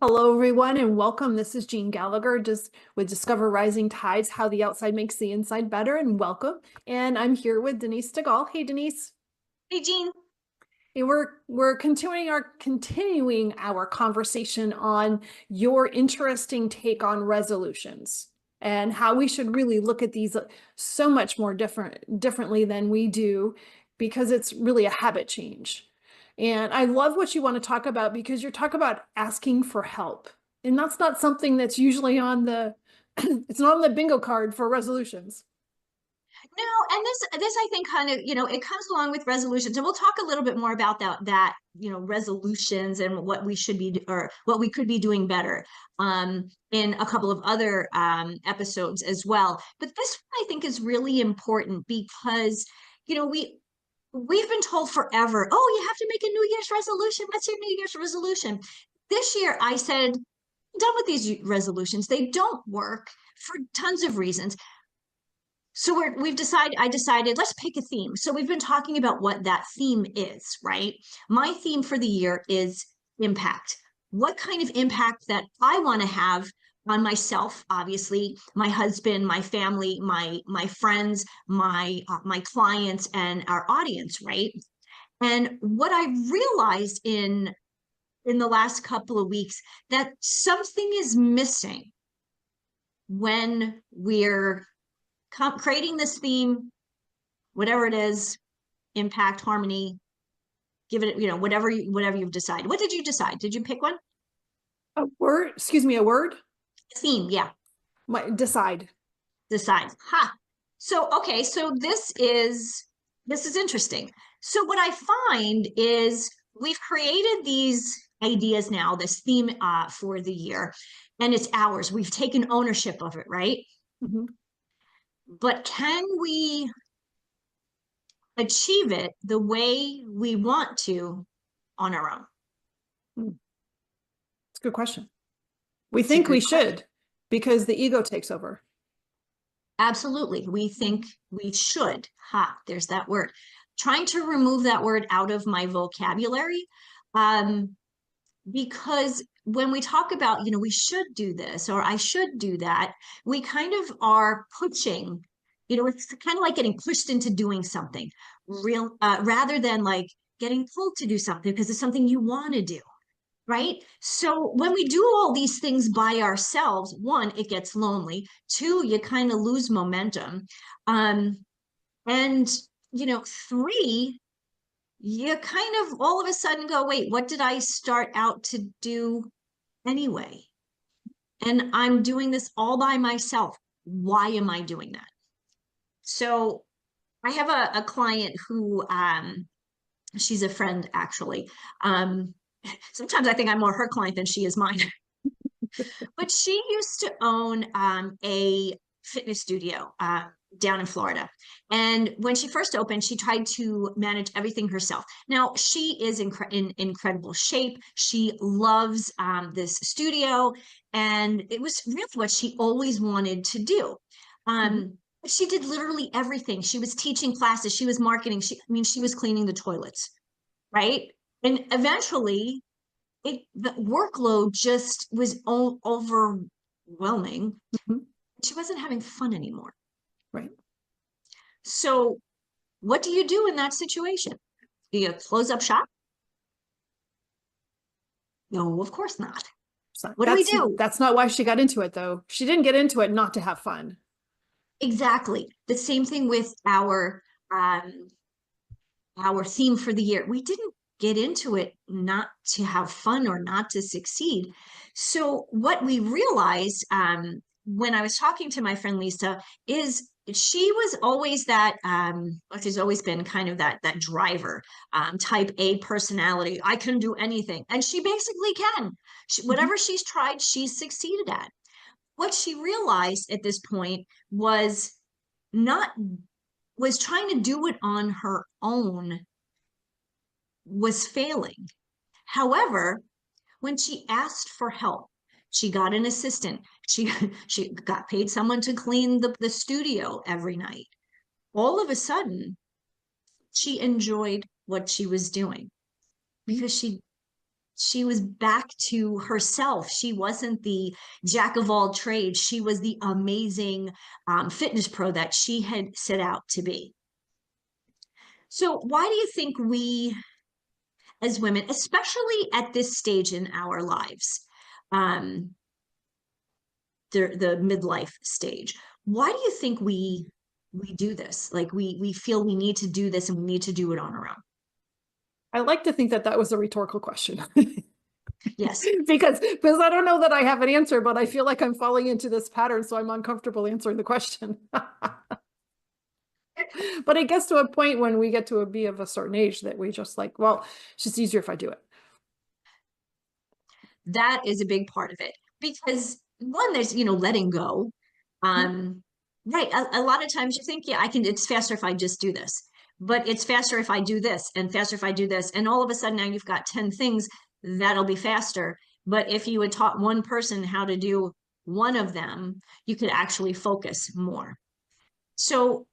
Hello, everyone, and welcome. This is Jeanne Gallagher, just with Discover Rising Tides, How the Outside Makes the Inside Better, and welcome. And I'm here with Denise DeGaulle. Hey, Denise. Hey, Jean. Hey, we're continuing our conversation on your interesting take on resolutions and how we should really look at these so much more differently than we do, because it's really a habit change. And I love what you want to talk about, because you're talking about asking for help. And that's not something that's usually on the, it's not on the bingo card for resolutions. No, and this I think kind of, it comes along with resolutions, and we'll talk a little bit more about that, resolutions and what we should be or what we could be doing better in a couple of other episodes as well. But this one I think is really important because, we've been told forever, oh, you have to make a New Year's resolution. What's your New Year's resolution? This year I said, I'm done with these resolutions. They don't work for tons of reasons. So I decided, let's pick a theme. So we've been talking about what that theme is, right? My theme for the year is impact. What kind of impact that I want to have on myself, obviously, my husband, my family, my friends, my clients, and our audience, right? And what I realized in the last couple of weeks, that something is missing when we're creating this theme, whatever it is, impact, harmony, give it, whatever you've decided. What did you decide? Did you pick one? A word, excuse me, a word? Theme, yeah. Decide. Decide. Ha. So, okay, so this is interesting. So what I find is we've created these ideas now, this theme for the year, and it's ours. We've taken ownership of it, right? Mm-hmm. But can we achieve it the way we want to on our own? It's a good question. We It's a think good we question. should, because the ego takes over. Absolutely. We think we should. Ha, there's that word. Trying to remove that word out of my vocabulary. Because when we talk about, we should do this or I should do that, we kind of are pushing, it's kind of like getting pushed into doing something rather than like getting pulled to do something because it's something you want to do. Right. So when we do all these things by ourselves, one, it gets lonely. Two, you kind of lose momentum. And, three, you kind of all of a sudden go, wait, what did I start out to do anyway? And I'm doing this all by myself. Why am I doing that? So I have a client who, she's a friend actually. Sometimes I think I'm more her client than she is mine. But she used to own a fitness studio down in Florida. And when she first opened, she tried to manage everything herself. Now, she is in incredible shape. She loves this studio. And it was really what she always wanted to do. Mm-hmm. She did literally everything. She was teaching classes. She was marketing. She was cleaning the toilets, right? And eventually the workload just was overwhelming. Mm-hmm. She wasn't having fun anymore. Right. So what do you do in that situation? Do you close up shop? No, of course not. So What do we that's do? that's not why she got into it, though. She didn't get into it not to have fun. Exactly. The same thing with our theme for the year. We didn't get into it not to have fun or not to succeed. So what we realized when I was talking to my friend Lisa is she was always that she's always been kind of that driver, type A personality. I can do anything, and she basically can. Mm-hmm. Whatever she's tried, she's succeeded at. What she realized at this point was not was trying to do it on her own was failing. However, when she asked for help, she got an assistant. She she got paid someone to clean the studio every night. All of a sudden, she enjoyed what she was doing because She was back to herself. She wasn't the jack of all trades. She was the amazing fitness pro that she had set out to be. So why do you think we as women, especially at this stage in our lives, um, the midlife stage, why do you think we do this? Like we feel we need to do this and we need to do it on our own. I like to think that that was a rhetorical question. Yes. because I don't know that I have an answer, but I feel like I'm falling into this pattern, so I'm uncomfortable answering the question. But it gets to a point when we get to be of a certain age that we just like, well, it's just easier if I do it. That is a big part of it because one, there's, letting go. Right. A lot of times you think, yeah, it's faster if I just do this, but it's faster if I do this and faster if I do this. And all of a sudden now you've got 10 things that'll be faster. But if you had taught one person how to do one of them, you could actually focus more. So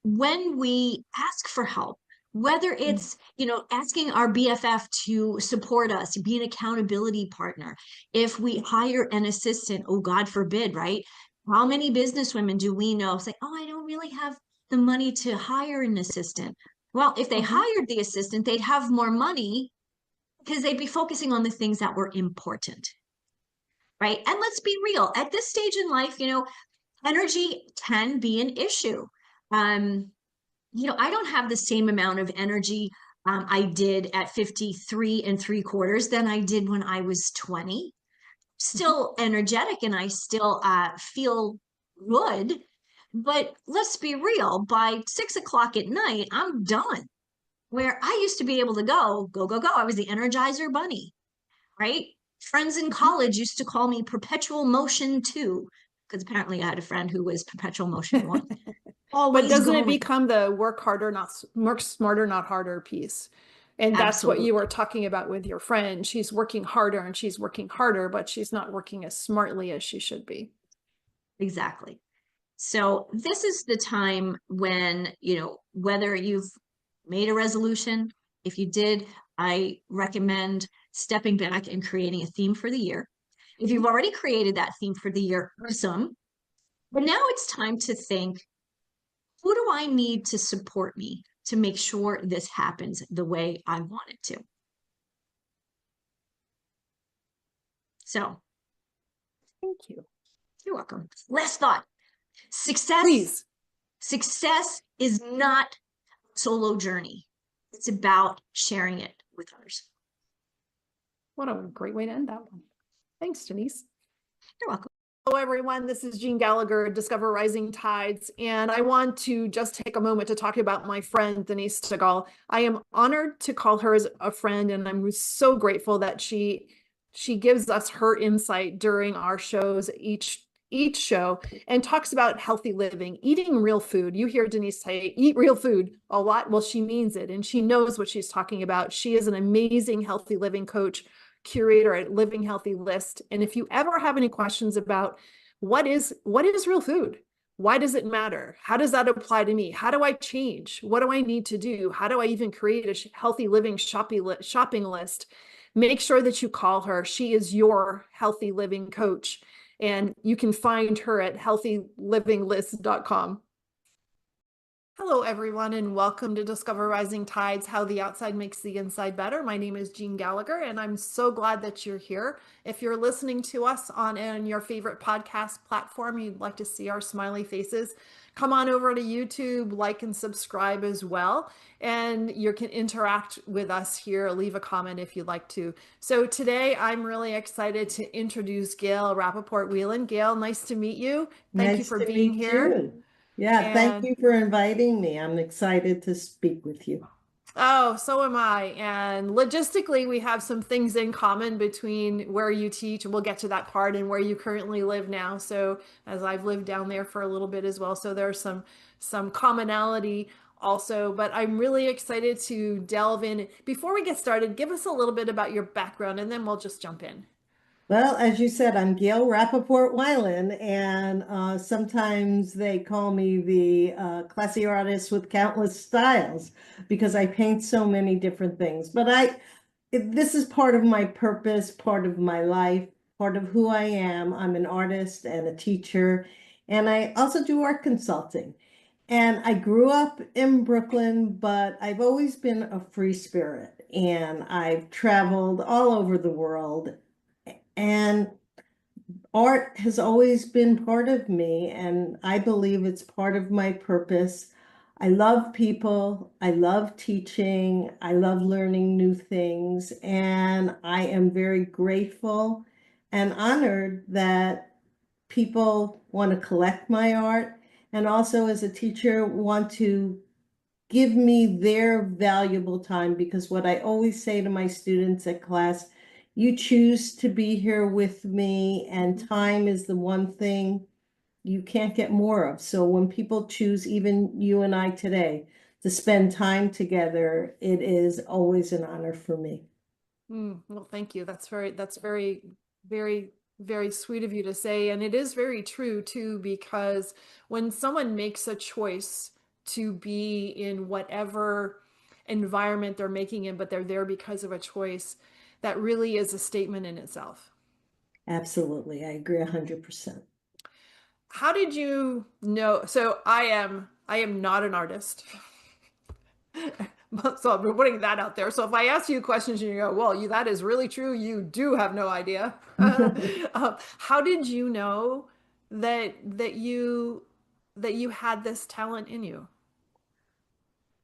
when we ask for help, whether it's, asking our BFF to support us, be an accountability partner, if we hire an assistant, oh, God forbid, right? How many businesswomen do we know say, oh, I don't really have the money to hire an assistant? Well, if they hired the assistant, they'd have more money because they'd be focusing on the things that were important, right? And let's be real, at this stage in life, energy can be an issue. I don't have the same amount of energy I did at 53 and 3/4 than I did when I was 20. Still energetic and I still feel good. But let's be real, by 6 o'clock at night, I'm done. Where I used to be able to go, go, go, go. I was the Energizer Bunny, right? Friends in college used to call me Perpetual Motion 2, because apparently I had a friend who was Perpetual Motion 1. But Always doesn't it going. become the work harder, not work smarter, not harder piece? And that's what you Absolutely. were talking about with your friend. She's working harder and she's working harder, but she's not working as smartly as she should be. Exactly. So this is the time when, whether you've made a resolution, if you did, I recommend stepping back and creating a theme for the year. If you've already created that theme for the year, awesome. But now it's time to think, who do I need to support me to make sure this happens the way I want it to? So Thank you. you're welcome. Last thought. Success. Please. Success is not a solo journey. It's about sharing it with others. What a great way to end that one. Thanks, Denise. You're welcome. Hello, everyone. This is Jeanne Gallagher, Discover Rising Tides, and I want to just take a moment to talk about my friend, Denise Stegall. I am honored to call her as a friend, and I'm so grateful that she gives us her insight during our shows, each show, and talks about healthy living, eating real food. You hear Denise say, eat real food a lot. Well, she means it, and she knows what she's talking about. She is an amazing healthy living coach, curator at Living Healthy List. And if you ever have any questions about what is real food, why does it matter? How does that apply to me? How do I change? What do I need to do? How do I even create a healthy living shopping list? Make sure that you call her. She is your healthy living coach. And you can find her at healthylivinglist.com. Hello, everyone, and welcome to Discover Rising Tides, How the Outside Makes the Inside Better. My name is Jeanne Gallagher, and I'm so glad that you're here. If you're listening to us on your favorite podcast platform, you'd like to see our smiley faces, come on over to YouTube, like and subscribe as well. And you can interact with us here, leave a comment if you'd like to. So today, I'm really excited to introduce Gail Rappaport-Weiland. Gail, nice to meet you. Thank you for being here. Yeah, thank you for inviting me. I'm excited to speak with you. Oh, so am I. And logistically, we have some things in common between where you teach, and we'll get to that part, and where you currently live now. So as I've lived down there for a little bit as well. So there's some commonality also, but I'm really excited to delve in. Before we get started, give us a little bit about your background, and then we'll just jump in. Well, as you said, I'm Gail Rappaport-Weiland, and sometimes they call me the classy artist with countless styles because I paint so many different things. But this is part of my purpose, part of my life, part of who I am. I'm an artist and a teacher, and I also do art consulting. And I grew up in Brooklyn, but I've always been a free spirit, and I've traveled all over the world. And art has always been part of me, and I believe it's part of my purpose. I love people, I love teaching, I love learning new things, and I am very grateful and honored that people want to collect my art, and also as a teacher want to give me their valuable time, because what I always say to my students at class, you choose to be here with me, and time is the one thing you can't get more of. So when people choose, even you and I today, to spend time together, it is always an honor for me. Well, thank you. That's very, very sweet of you to say. And it is very true too, because when someone makes a choice to be in whatever environment they're making it, but they're there because of a choice, that really is a statement in itself. Absolutely. I agree 100%. How did you know? So I am not an artist. So I'm putting that out there. So if I ask you questions and you go, well, that is really true, you do have no idea. How did you know that you had this talent in you?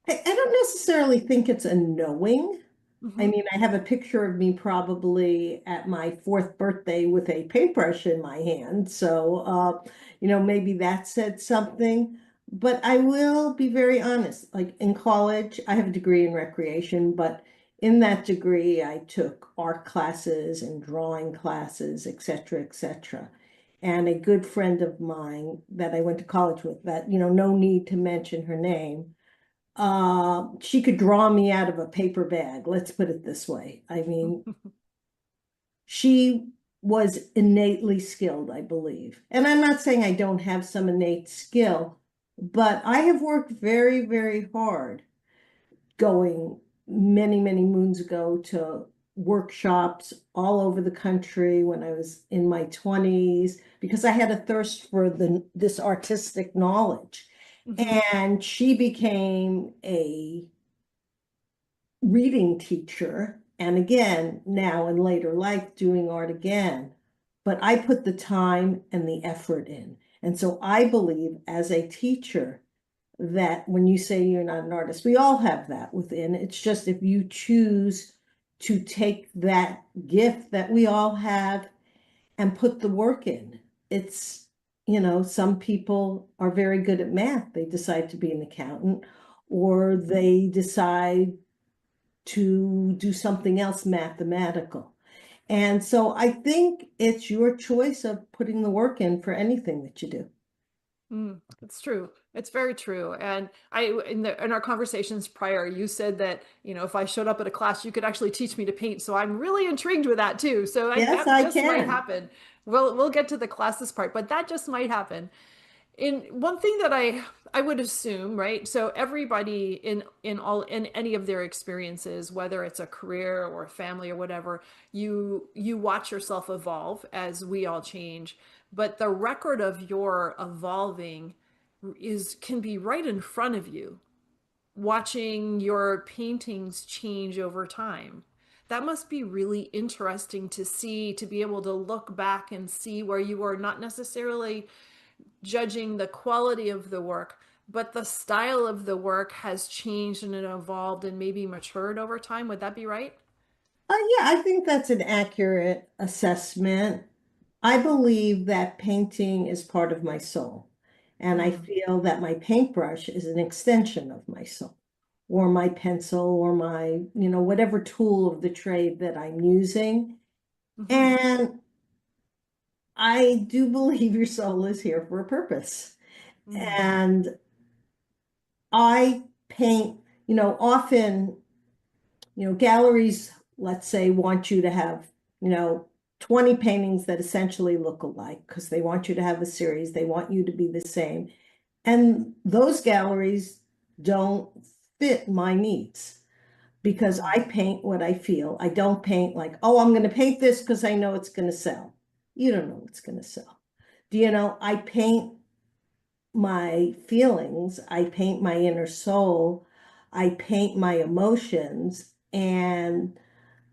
I don't necessarily think it's a knowing. I Hmm. mean, I have a picture of me probably at my fourth birthday with a paintbrush in my hand. So, maybe that said something. But I will be very honest. Like in college, I have a degree in recreation, but in that degree, I took art classes and drawing classes, et cetera, et cetera. And a good friend of mine that I went to college with, that, no need to mention her name, she could draw me out of a paper bag. Let's put it this way. I mean, she was innately skilled, I believe. And I'm not saying I don't have some innate skill, but I have worked very, very hard going many, many moons ago to workshops all over the country when I was in my 20s, because I had a thirst for this artistic knowledge. Hmm. And she became a reading teacher, and again, now in later life, doing art again. But I put the time and the effort in. And so I believe as a teacher that when you say you're not an artist, we all have that within. It's just if you choose to take that gift that we all have and put the work in. It's, some people are very good at math. They decide to be an accountant, or they decide to do something else mathematical. And so I think it's your choice of putting the work in for anything that you do. It's true. It's very true. And in our conversations prior, you said that, if I showed up at a class, you could actually teach me to paint. So I'm really intrigued with that too. So Yes, that I just might can. happen. We'll get to the classes part, but that just might happen. In one thing that I would assume, right? So everybody in any of their experiences, whether it's a career or a family or whatever, you watch yourself evolve as we all change. But the record of your evolving is can be right in front of you, watching your paintings change over time. That must be really interesting to see, to be able to look back and see where you are not necessarily judging the quality of the work, but the style of the work has changed and evolved and maybe matured over time. Would that be right? Yeah, I think that's an accurate assessment. I believe that painting is part of my soul. And I Mm. feel that my paintbrush is an extension of my soul, or my pencil, or my, whatever tool of the trade that I'm using. Hmm. And I do believe your soul is here for a purpose. Mm. And I paint, often, galleries, let's say, want you to have, 20 paintings that essentially look alike because they want you to have a series. They want you to be the same. And those galleries don't fit my needs, because I paint what I feel. I don't paint like, oh, I'm going to paint this because I know it's going to sell. You don't know what's going to sell. Do you know? I paint my feelings. I paint my inner soul. I paint my emotions. And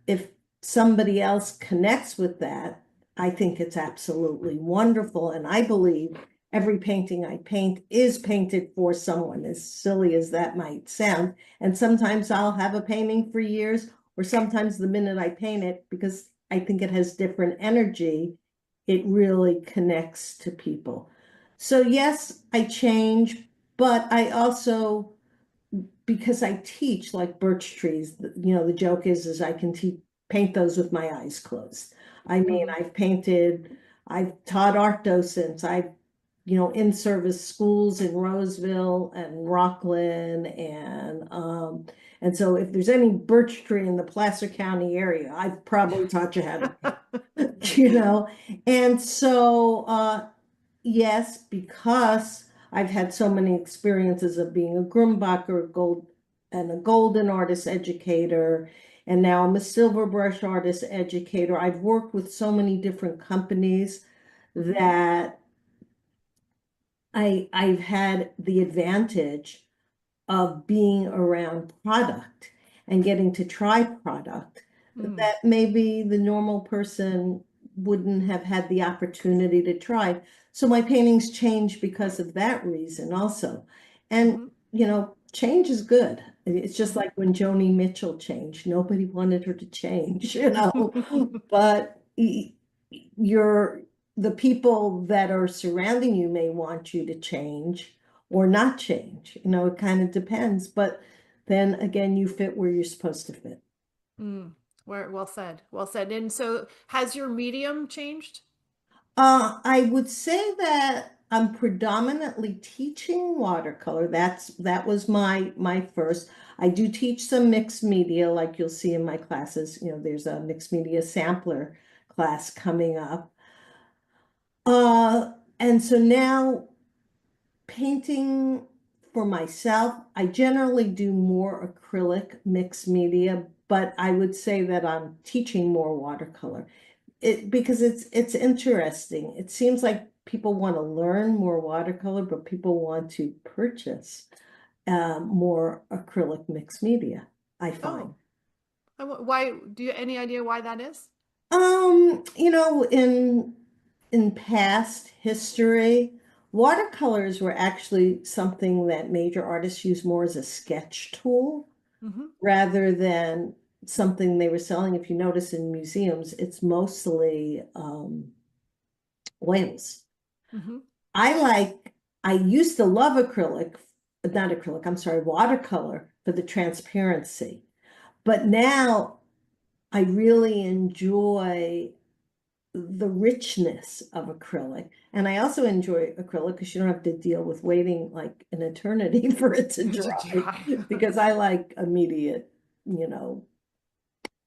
if somebody else connects with that, I think it's absolutely wonderful. And I believe every painting I paint is painted for someone, as silly as that might sound. And sometimes I'll have a painting for years, or sometimes the minute I paint it, because I think it has different energy, it really connects to people. So yes, I change, but I also, because I teach like birch trees, the joke is I can paint those with my eyes closed. I mean, I've taught art docents, I've, in-service schools in Roseville and Rockland, and so if there's any birch tree in the Placer County area, I've probably taught you how to paint, and so, yes, because I've had so many experiences of being a Grumbacher and a golden artist educator, and now I'm a silver brush artist educator. I've worked with so many different companies that I've had the advantage of being around product and getting to try product that maybe the normal person wouldn't have had the opportunity to try. So my paintings change because of that reason also. And, change is good. It's just like when Joni Mitchell changed. Nobody wanted her to change, but the people that are surrounding you may want you to change or not change. It kind of depends. But then again, you fit where you're supposed to fit. Well said. Well said. And so has your medium changed? I would say that I'm predominantly teaching watercolor. That was my first. I do teach some mixed media, like you'll see in my classes. There's a mixed media sampler class coming up. And so now painting for myself, I generally do more acrylic mixed media, but I would say that I'm teaching more watercolor. Because it's interesting. It seems like people want to learn more watercolor, but people want to purchase more acrylic mixed media, I find. Why do you any idea why that is? In past history, watercolors were actually something that major artists used more as a sketch tool rather than something they were selling. If you notice in museums, it's mostly oils. I used to love watercolor for the transparency. But now I really enjoy the richness of acrylic. And I also enjoy acrylic because you don't have to deal with waiting like an eternity for it to dry. Because I like immediate,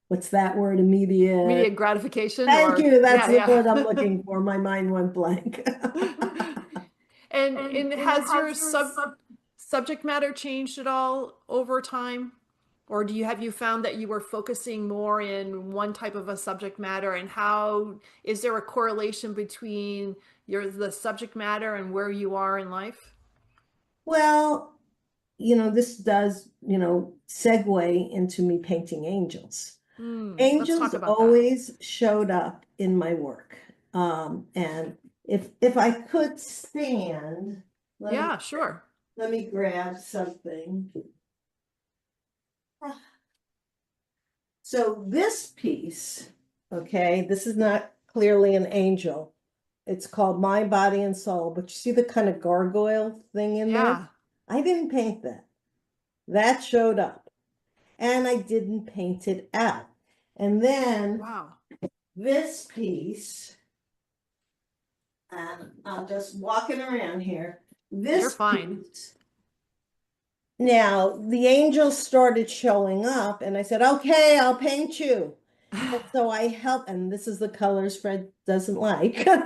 what's that word? Immediate gratification. Thank you. That's the word I'm looking for. My mind went blank. And has your subject matter changed at all over time? Or have you found that you were focusing more in one type of a subject matter, and how is there a correlation between the subject matter and where you are in life? Well, this does, segue into me painting angels. Let's talk Angels about that. always showed up in my work. And if I could stand, Sure. let me grab something. So this piece, okay, this is not clearly an angel. It's called My Body and Soul, but you see the kind of gargoyle thing in there? I didn't paint that. That showed up. And I didn't paint it out. And then this piece, and I'm just walking around here. You're fine. Now, the angels started showing up, and I said, okay, I'll paint you. And so I helped, and this is the colors Fred doesn't like. But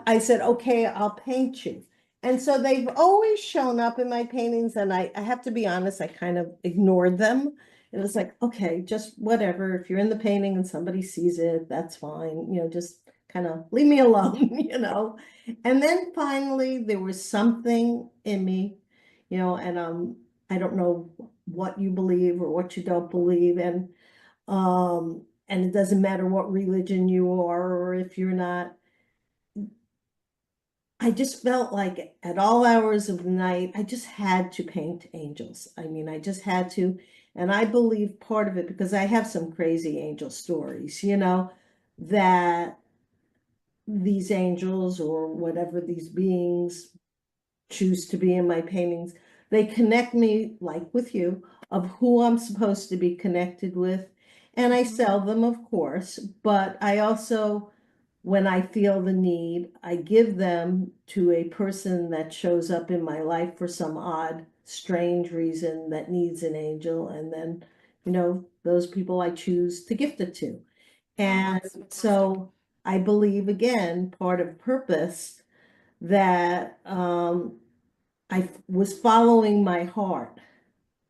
I said, okay, I'll paint you. And so they've always shown up in my paintings, and I have to be honest, I kind of ignored them. It was like, okay, just whatever. If you're in the painting and somebody sees it, that's fine. Just kind of leave me alone. And then finally there was something in me, and I don't know what you believe or what you don't believe, and it doesn't matter what religion you are or if you're not. I just felt like at all hours of the night, I just had to paint angels. I mean, I just had to. And I believe part of it, because I have some crazy angel stories, that these angels or whatever these beings choose to be in my paintings, they connect me, like with you, of who I'm supposed to be connected with. And I sell them, of course, but I also, when I feel the need, I give them to a person that shows up in my life for some odd, strange reason that needs an angel. And then, those people I choose to gift it to. And that's fantastic. so I believe, again, part of purpose, that I was following my heart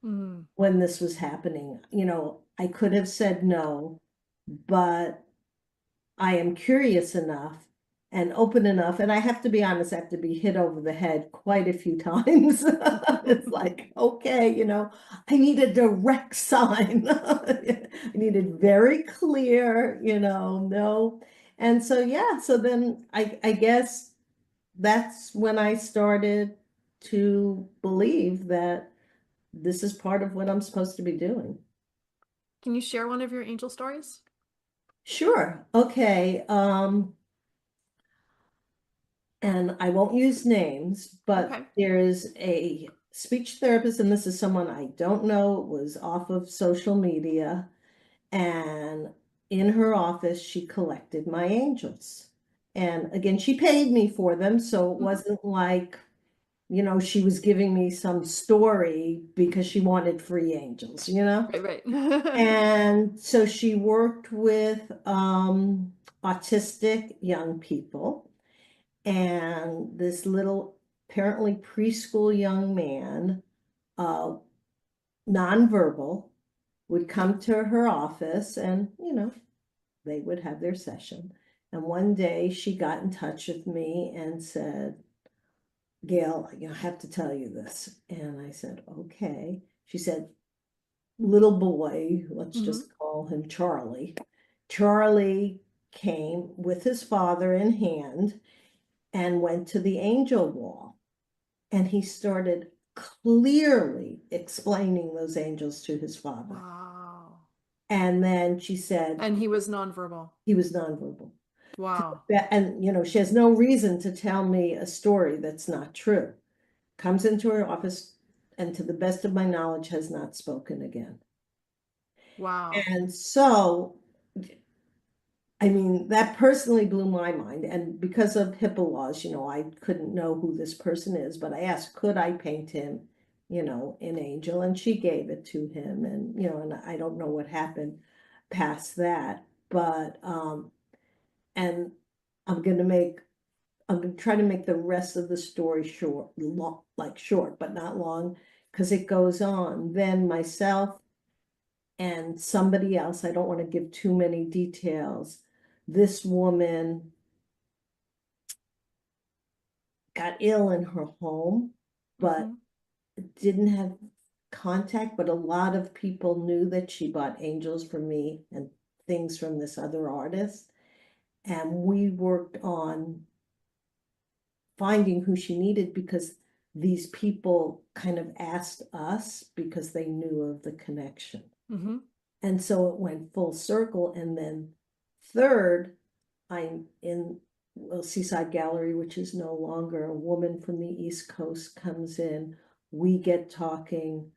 Mm. when this was happening. I could have said no, but I am curious enough and open enough. And I have to be honest, I have to be hit over the head quite a few times. It's like, okay, I need a direct sign. I need it very clear, no. And so, yeah, so then I guess that's when I started to believe that this is part of what I'm supposed to be doing. Can you share one of your angel stories? Sure. Okay. And I won't use names, but Okay. there's a speech therapist, and this is someone I don't know, it was off of social media, and in her office, she collected my angels. And again, she paid me for them, so it wasn't like, she was giving me some story because she wanted free angels. Right. And so she worked with autistic young people, and this little, apparently preschool young man, uh, nonverbal, would come to her office, and they would have their session. And one day she got in touch with me and said, Gail, I have to tell you this. And I said, okay. She said, little boy, let's just call him Charlie. Charlie came with his father in hand and went to the angel wall. And he started clearly explaining those angels to his father. Wow. And then she said, And he was nonverbal. he was nonverbal. Wow. And, she has no reason to tell me a story that's not true. Comes into her office, and to the best of my knowledge, has not spoken again. Wow. And so, I mean, that personally blew my mind. And because of HIPAA laws, I couldn't know who this person is, but I asked, could I paint him, in angel? And she gave it to him. And, and I don't know what happened past that, but, and I'm going to try to make the rest of the story short, like short, but not long, because it goes on. Then myself and somebody else, I don't want to give too many details. This woman got ill in her home, but didn't have contact, but a lot of people knew that she bought angels from me and things from this other artist. And we worked on finding who she needed, because these people kind of asked us because they knew of the connection. And so it went full circle. And then third, I'm in Seaside Gallery, which is no longer. A woman from the East Coast comes in. We get talking.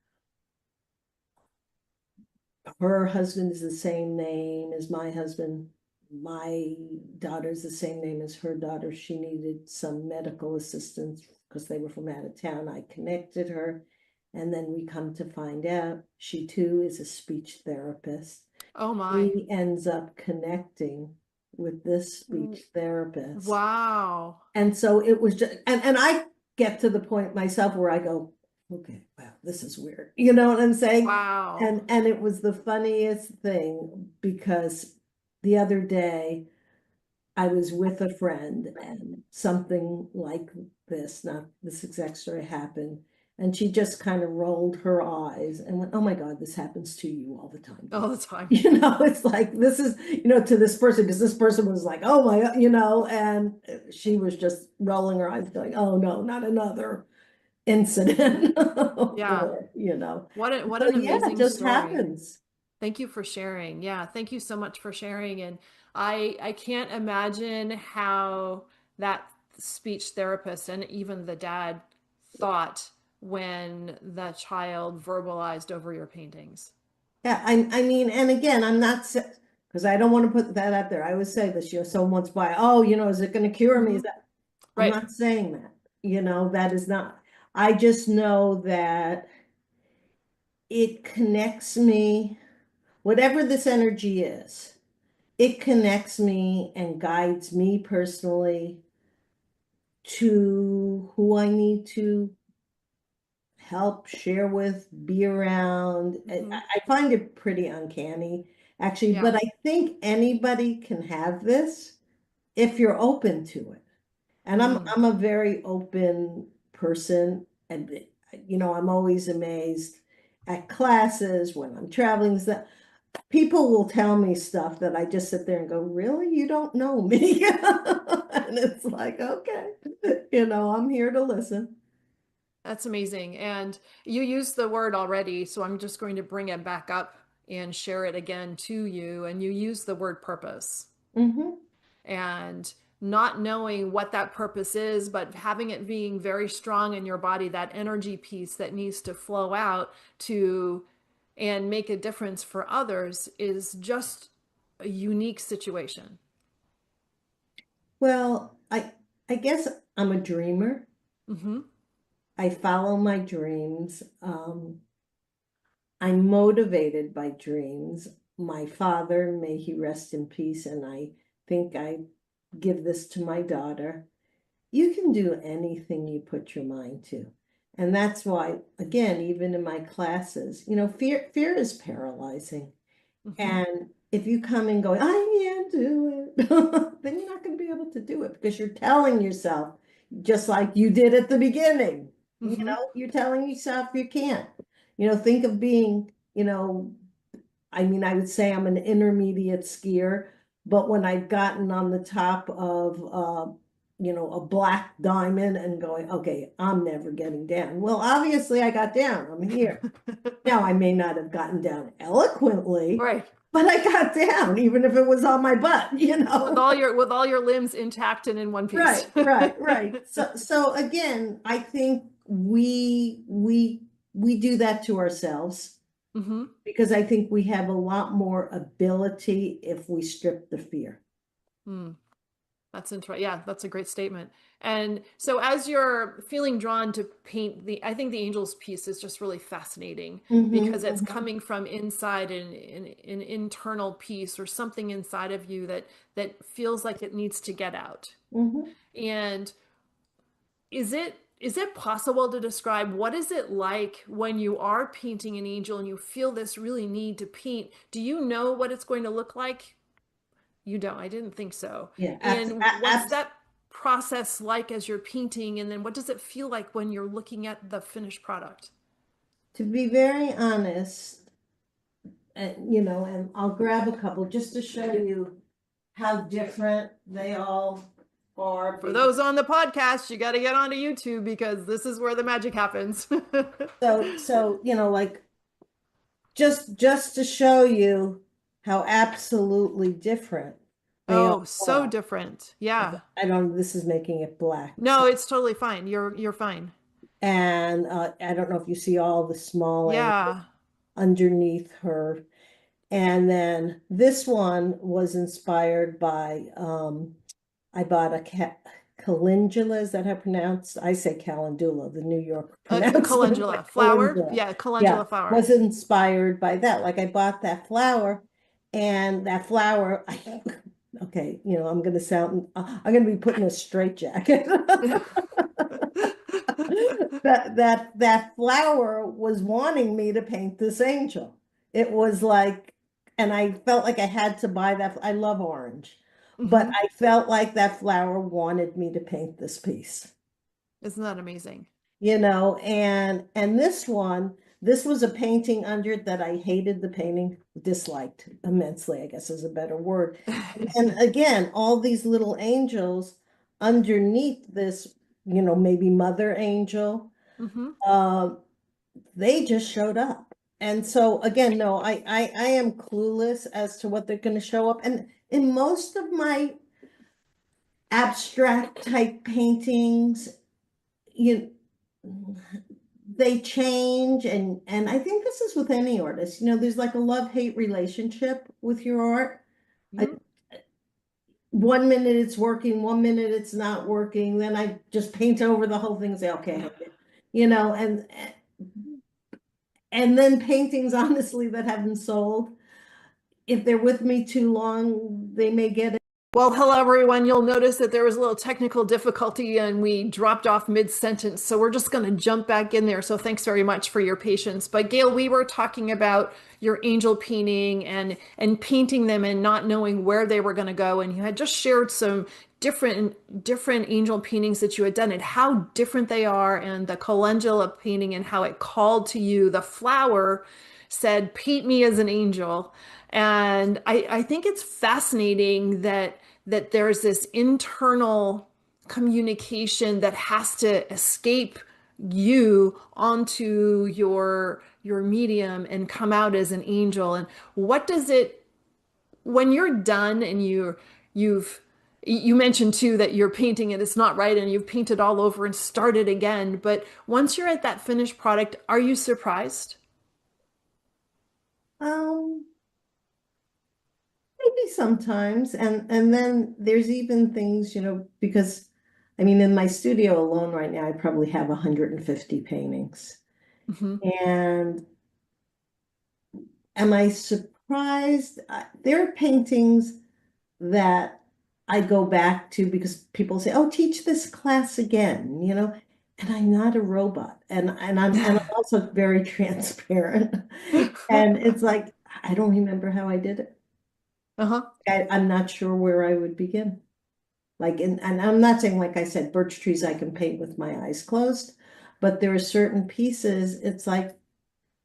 Her husband is the same name as my husband. My daughter's the same name as her daughter. She needed some medical assistance because they were from out of town. I connected her. And then we come to find out she too is a speech therapist. Oh my. He ends up connecting with this speech therapist. Wow. And so it was just, and I get to the point myself where I go, okay, wow, this is weird. You know what I'm saying? Wow. And it was the funniest thing because the other day I was with a friend and something like this, not this exact story happened. And she just kind of rolled her eyes and went, oh my God, this happens to you all the time. All the time. It's like, this is, to this person, because this person was like, oh my, and she was just rolling her eyes going, oh no, not another incident. Yeah. Or, What so an yeah, it amazing just story. happens. Thank you for sharing. Yeah, thank you so much for sharing. And I can't imagine how that speech therapist and even the dad thought when the child verbalized over your paintings. Yeah, I mean, and again, I'm not because I don't want to put that out there. I always say this, someone wants by, oh, is it going to cure me? Is that I'm Right. not saying that, that is not. I just know that it connects me, whatever this energy is, it connects me and guides me personally to who I need to help, share with, be around. Mhm. I find it pretty uncanny, actually, Yeah. but I think anybody can have this if you're open to it. And Mm. I'm a very open person, and I'm always amazed at classes when I'm traveling, that people will tell me stuff that I just sit there and go, really? You don't know me? And it's like, okay, I'm here to listen. That's amazing. And you used the word already, so I'm just going to bring it back up and share it again to you. And you used the word purpose. Hmm. And not knowing what that purpose is, but having it being very strong in your body, that energy piece that needs to flow out to and make a difference for others is just a unique situation. Well, I guess I'm a dreamer. Mm-hmm. I follow my dreams. I'm motivated by dreams. My father, may he rest in peace, and I think I give this to my daughter. You can do anything you put your mind to. And that's why, again, even in my classes, fear is paralyzing. Mm-hmm. And if you come in going, I can't do it, then you're not going to be able to do it because you're telling yourself, just like you did at the beginning, Mm-hmm. you're telling yourself you can't. Think of being, I mean, I would say I'm an intermediate skier, but when I've gotten on the top of, a black diamond and going, okay, I'm never getting down. Well, obviously I got down. I'm here. Now, I may not have gotten down eloquently, Right. but I got down, even if it was on my butt, With all your limbs intact and in one piece. Right, right, right. So again, I think we do that to ourselves Mm-hmm. because I think we have a lot more ability if we strip the fear. Mm. That's interesting. Yeah, that's a great statement. And so as you're feeling drawn to paint I think the angels piece is just really fascinating because it's Mhm. coming from inside an internal piece or something inside of you that feels like it needs to get out. Mhm. And is it possible to describe what is it like when you are painting an angel and you feel this really need to paint? Do you know what it's going to look like? You don't. I didn't think so. Yeah, And what's that process like as you're painting? And then what does it feel like when you're looking at the finished product? to be very honest, and I'll grab a couple just to show you how different they all are. For those on the podcast, you got to get onto YouTube because this is where the magic happens. So, like just to show you how absolutely different they Oh, all so are. different. Yeah. I don't, this is making it black. No, it's totally fine. You're fine. And I don't know if you see all the small angles Yeah. underneath her. And then this one was inspired by, I bought a calendula, is that how pronounced? I say calendula, the New York A pronouncement, calendula but flower. calendula. Yeah, Yeah, calendula flower. was inspired by that. Like I bought that flower, and that flower, okay, I'm gonna be put in a straitjacket. that flower was wanting me to paint this angel. It was like, and I felt like I had to buy that. I love orange, but Mhm. I felt like that flower wanted me to paint this piece. Isn't that amazing? And this was a painting under it that I hated the painting, disliked immensely, I guess is a better word. And again, all these little angels underneath this, maybe mother angel, Hmm. uh, they just showed up. And so again, no, I am clueless as to what they're going to show up. And in most of my abstract type paintings, you they change, and I think this is with any artist. There's like a love-hate relationship with your art. I, Hmm. 1 minute it's working, 1 minute it's not working, then I just paint over the whole thing and say, okay, I hate it. And then paintings, honestly, that haven't sold, if they're with me too long, they may get it. Well, hello everyone. You'll notice that there was a little technical difficulty and we dropped off mid-sentence. So we're just going to jump back in there. So thanks very much for your patience. But Gail, we were talking about your angel painting and painting them and not knowing where they were going to go. And you had just shared some different angel paintings that you had done and how different they are, and the calendula painting and how it called to you. The flower said, paint me as an angel. And I think it's fascinating that there's this internal communication that has to escape you onto your medium and come out as an angel. And what does it, when you're done and you mentioned too that you're painting and it's not right and you've painted all over and started again, but once you're at that finished product, are you surprised? Um, Maybe sometimes, and then there's even things, because I mean, in my studio alone right now, I probably have 150 paintings. Hmm. And am I surprised? There are paintings that I go back to because people say, "Oh, teach this class again," and I'm not a robot, and I'm also very transparent, and it's like I don't remember how I did it. Uh-huh. I'm not sure where I would begin. Like, and I'm not saying, like I said, birch trees I can paint with my eyes closed, but there are certain pieces, it's like,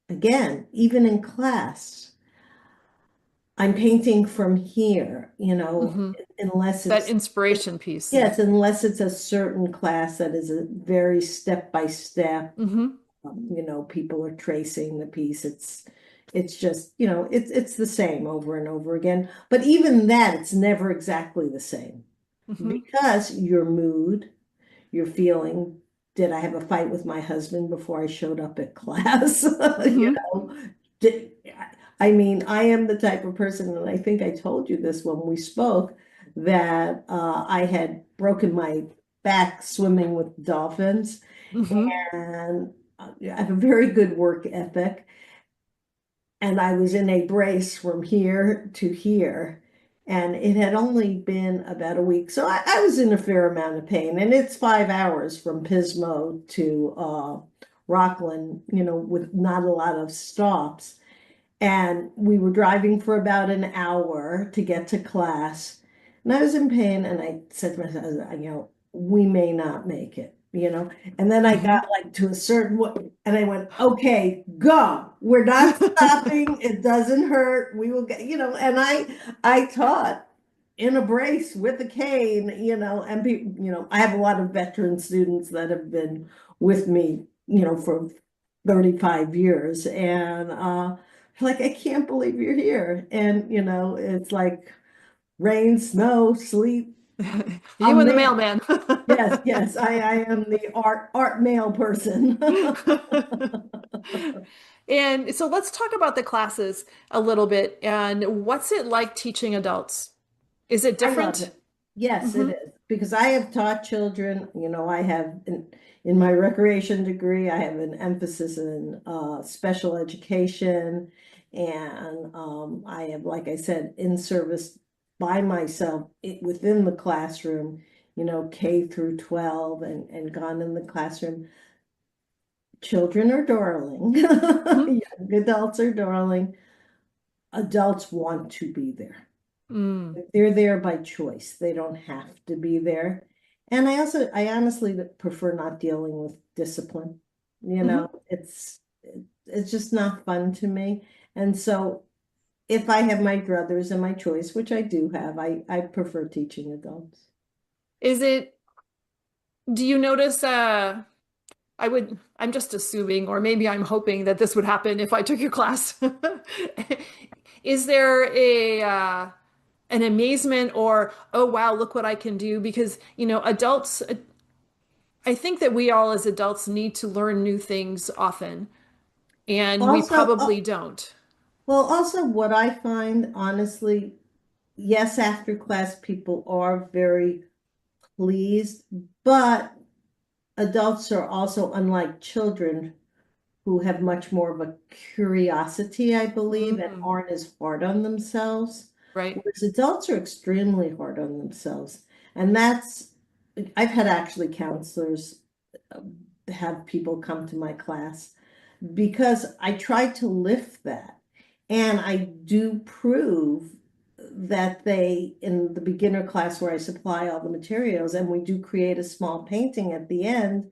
again, even in class, I'm painting from here, Hmm. unless That it's, inspiration piece. yes, unless it's a certain class that is a very step by step, Hmm. people are tracing the piece. It's just, it's the same over and over again. But even that, it's never exactly the same Hmm. because your mood, your feeling, did I have a fight with my husband before I showed up at class? Hmm. Did, I mean, I am the type of person, and I think I told you this when we spoke, that I had broken my back swimming with dolphins, Hmm. and I have a very good work ethic. And I was in a brace from here to here. And it had only been about a week. So I was in a fair amount of pain. And it's 5 hours from Pismo to Rockland, with not a lot of stops. And we were driving for about an hour to get to class. And I was in pain. And I said to myself, we may not make it. And then I Hmm. got like to a certain way, and I went, okay, go. We're not stopping. It doesn't hurt. We will get. And I taught in a brace with a cane, and I have a lot of veteran students that have been with me, for 35 years. And like, I can't believe you're here. And it's like rain, snow, sleet. You I'm and the there. mailman. Yes, yes, I am the art mail person. And so let's talk about the classes a little bit. And what's it like teaching adults? Is it I love different? it. Yes, it Hmm. is. Because I have taught children, I have in my recreation degree, I have an emphasis in special education. And I have, like I said, in service by myself within the classroom, K through 12, and gone in the classroom. children are darling. Mhm. Young adults are darling. Adults want to be there. Mm, They're there by choice. They don't have to be there. And I honestly prefer not dealing with discipline. You mhm. know, it's just not fun to me. And so if I have my druthers and my choice, which I do have, I prefer teaching adults. Is it, do you notice, I'm just assuming, or maybe I'm hoping that this would happen if I took your class. Is there an amazement or, oh wow, look what I can do? Because, adults, I think that we all as adults need to learn new things often, and we Also, probably don't. well, also what I find, honestly, yes, after class people are very pleased, but adults are also unlike children who have much more of a curiosity, I believe, and Mm, aren't as hard on themselves. right? Whereas adults are extremely hard on themselves. And I've had actually counselors have people come to my class because I try to lift that. And I do prove that in the beginner class where I supply all the materials and we do create a small painting at the end,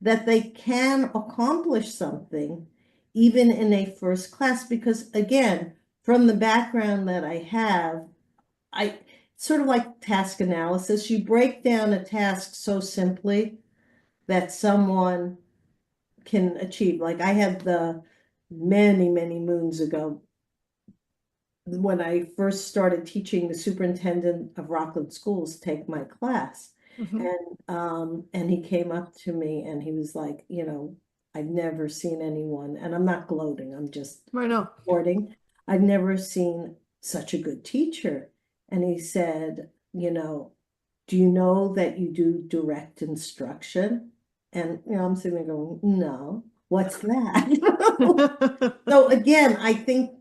that they can accomplish something even in a first class. Because again, from the background that I have, I sort of like task analysis. You break down a task so simply that someone can achieve. Like I had the many, many moons ago when I first started teaching, the superintendent of Rockland Schools take my class. Hmm. And he came up to me and he was like, I've never seen anyone, and I'm not gloating, I'm just Right now. reporting. I've never seen such a good teacher. And he said, do you know that you do direct instruction? And I'm sitting there going, no, what's that? So again, I think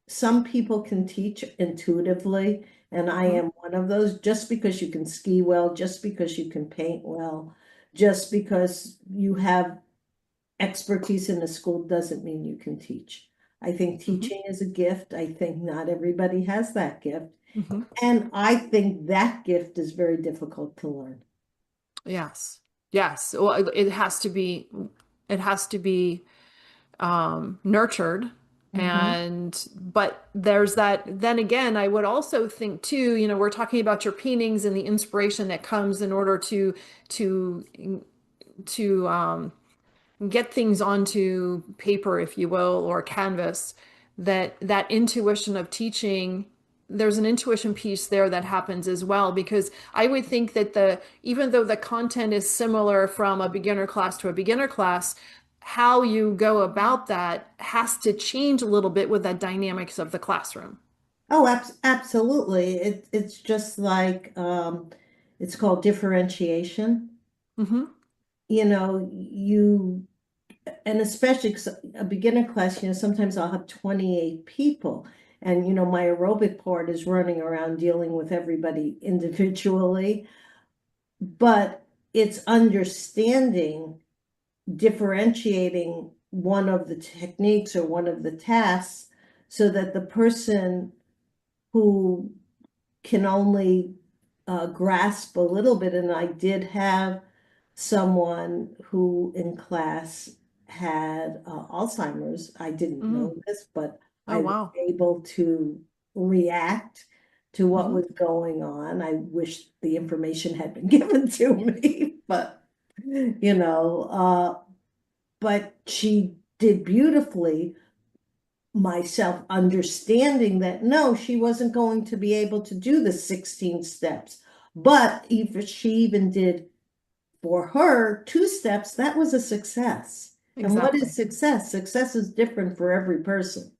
some people can teach intuitively, and I Mhm. am one of those. Just because you can ski well, just because you can paint well, just because you have expertise in a school doesn't mean you can teach. I think Mhm. teaching is a gift. I think not everybody has that gift. Mhm. And I think that gift is very difficult to learn. Yes. Yes. Well, it has to be nurtured. Mhm. But there's that, then again, I would also think too, we're talking about your paintings and the inspiration that comes in order to, to get things onto paper, if you will, or canvas, that intuition of teaching, there's an intuition piece there that happens as well, because I would think that even though the content is similar from a beginner class to a beginner class, how you go about that has to change a little bit with the dynamics of the classroom. Oh, absolutely. It's just like it's called differentiation. Hmm. You and especially 'cause a beginner class, sometimes I'll have 28 people. And my aerobic part is running around dealing with everybody individually, but it's understanding, differentiating one of the techniques or one of the tasks so that the person who can only grasp a little bit. And I did have someone who in class had Alzheimer's. I didn't Mm. know this, but Oh, I was wow. able to react to what Hmm. was going on. I wish the information had been given to me, but she did beautifully, myself understanding that no, she wasn't going to be able to do the 16 steps. But if she even did for her 2 steps, that was a success. And what is Exactly. success? Success is different for every person.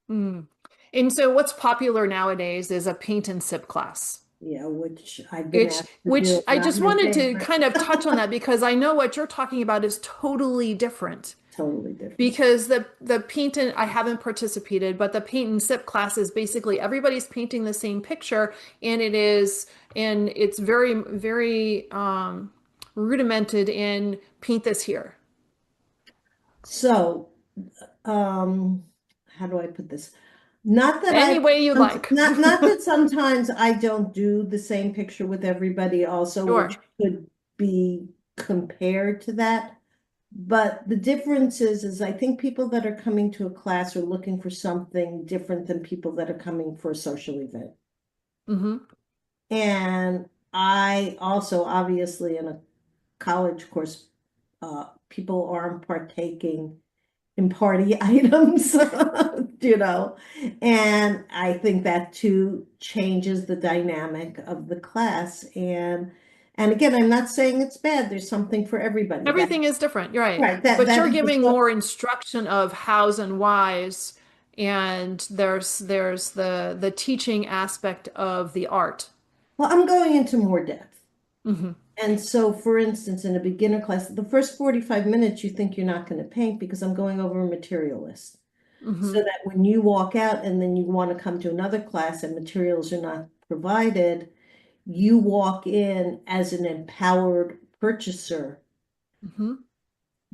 Mm. And so what's popular nowadays is a paint and sip class. Which I've been Which, asked to which do. I Not just my wanted to favorite. kind of touch on that because I know what you're talking about is totally different. Totally different. Because the paint and I haven't participated, but the paint and sip class is basically everybody's painting the same picture, and it's very very rudimented in paint this here. So, um, how do I put this? Not that Any way you like. not that sometimes I don't do the same picture with everybody also, which Sure. could be compared to that. But the difference is I think people that are coming to a class are looking for something different than people that are coming for a social event. Hmm. And I also, obviously, in a college course, people aren't partaking in party items, you know, and I think that too changes the dynamic of the class. And again, I'm not saying it's bad. There's something for everybody. That Everything is different. You're right. right. That But that you're is giving what. more instruction of hows and whys, and there's the teaching aspect of the art. Well, I'm going into more depth. Hmm. And so, for instance, in a beginner class, the first 45 minutes, you think you're not going to paint because I'm going over a material list. So Hmm. that when you walk out and then you want to come to another class and materials are not provided, you walk in as an empowered purchaser Hmm.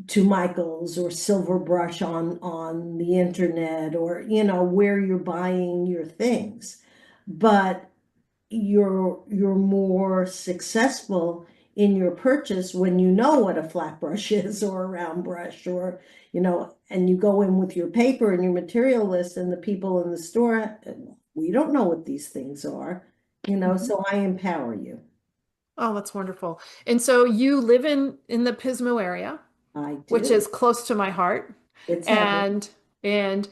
to Michael's or Silverbrush on the internet, or where you're buying your things. But you're more successful in your purchase when you know what a flat brush is or a round brush, or and you go in with your paper and your material list, and the people in the store, we don't know what these things are, Hmm. so I empower you. Oh, that's wonderful. And so you live in the Pismo area, I which do. is close to my heart. It's heaven. And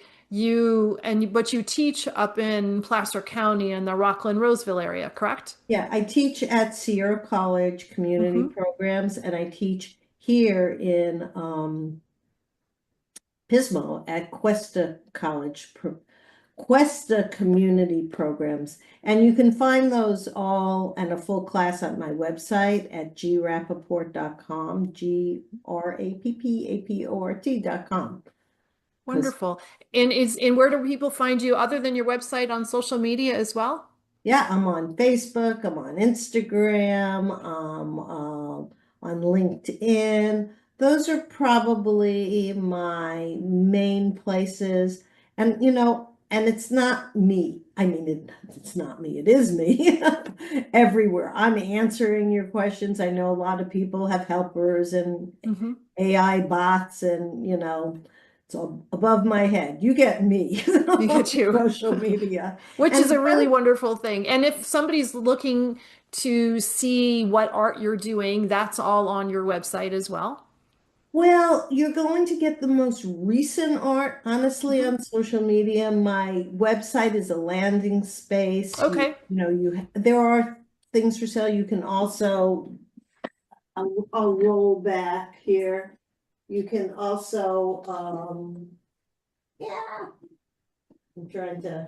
but you teach up in Placer County in the Rockland Roseville area, correct? Yeah, I teach at Sierra College community Hmm. programs, and I teach here in Pismo at Cuesta Community Programs. And you can find those all and a full class on my website at grappaport.com, grappaport.com. Because Wonderful. And where do people find you other than your website on social media as well? yeah, I'm on Facebook, I'm on Instagram, on LinkedIn. Those are probably my main places. And and it's not me. I mean, it's not me, it is me everywhere. I'm answering your questions. I know a lot of people have helpers and Hmm. AI bots, and it's all above my head. You get me You on get you. social media. Which is And a really wonderful thing. And if somebody's looking to see what art you're doing, that's all on your website as well. well, you're going to get the most recent art, honestly, Hmm. on social media. My website is a landing space. Okay. There are things for sale. You can also, I'll roll back here. You can also, yeah, I'm trying to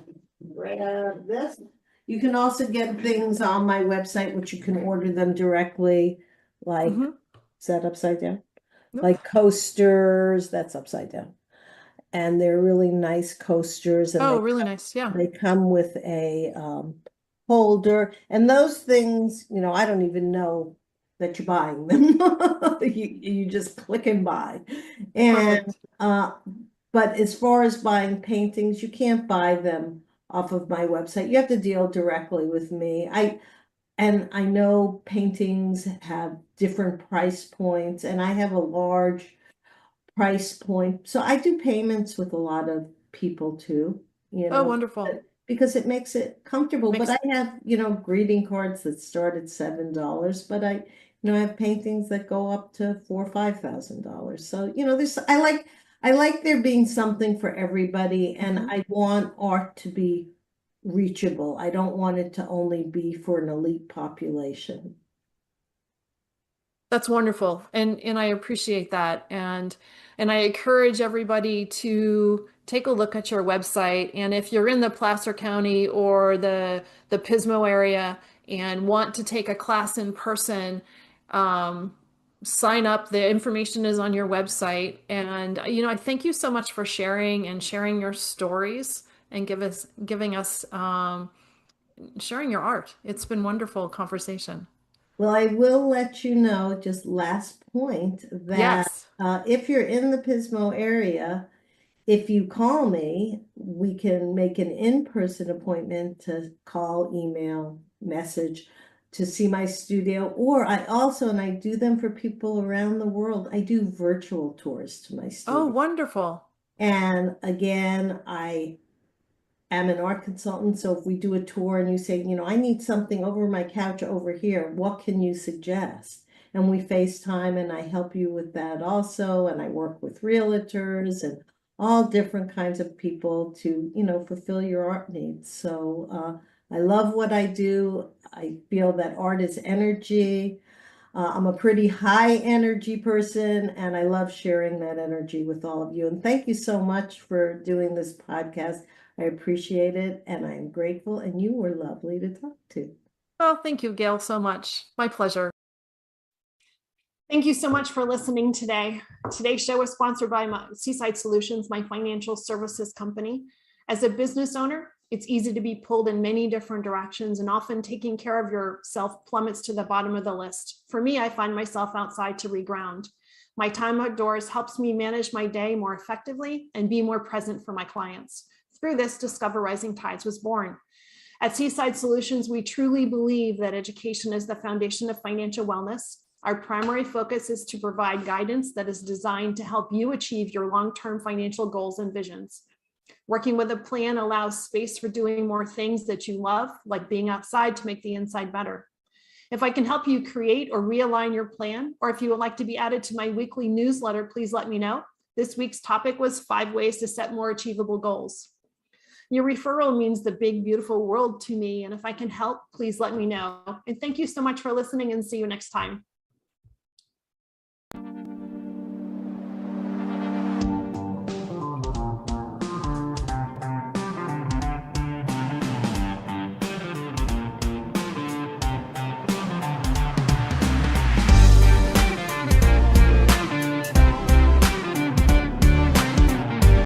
grab this. You can also get things on my website, which you can order them directly, like, Hmm. is that upside down? Nope. Like coasters, that's upside down. And they're really nice coasters, and Oh, they really nice. Yeah. they come with a holder, and those things, I don't even know that you're buying them. You just click and buy. And Perfect. but as far as buying paintings, you can't buy them off of my website. You have to deal directly with me. I know paintings have different price points, and I have a large price point. So I do payments with a lot of people too, Oh, wonderful. because it makes it comfortable. But Makes I have, greeting cards that start at $7, but I have paintings that go up to $4 or $5,000. So, I like there being something for everybody, and Mhm. I want art to be reachable. I don't want it to only be for an elite population. That's wonderful. And I appreciate that. And I encourage everybody to take a look at your website. And if you're in the Placer County or the Pismo area and want to take a class in person, um, sign up. The information is on your website. And I thank you so much for sharing and sharing your stories and giving us sharing your art. It's been wonderful conversation. Well, I will let you know, just last point, that Yes. if you're in the Pismo area, if you call me, we can make an in-person appointment to call, email, message to see my studio. Or I also, and I do them for people around the world, I do virtual tours to my Oh, studio. wonderful. And again, I am an art consultant. So if we do a tour and you say, I need something over my couch over here, what can you suggest? And we FaceTime and I help you with that also. And I work with realtors and all different kinds of people to, fulfill your art needs. So I love what I do. I feel that art is energy. I'm a pretty high energy person and I love sharing that energy with all of you. And thank you so much for doing this podcast. I appreciate it and I'm grateful. And you were lovely to talk to. Oh, thank you, Gail, so much. My pleasure. Thank you so much for listening today. Today's show is sponsored by Seaside Solutions, my financial services company. As a business owner, it's easy to be pulled in many different directions, and often taking care of yourself plummets to the bottom of the list. For me, I find myself outside to reground. My time outdoors helps me manage my day more effectively and be more present for my clients. Through this, Discover Rising Tides was born. At Seaside Solutions, we truly believe that education is the foundation of financial wellness. Our primary focus is to provide guidance that is designed to help you achieve your long-term financial goals and visions. Working with a plan allows space for doing more things that you love, like being outside to make the inside better. If I can help you create or realign your plan, or if you would like to be added to my weekly newsletter, please let me know. This week's topic was 5 ways to set more achievable goals. Your referral means the big, beautiful world to me. And if I can help, please let me know. And thank you so much for listening and see you next time.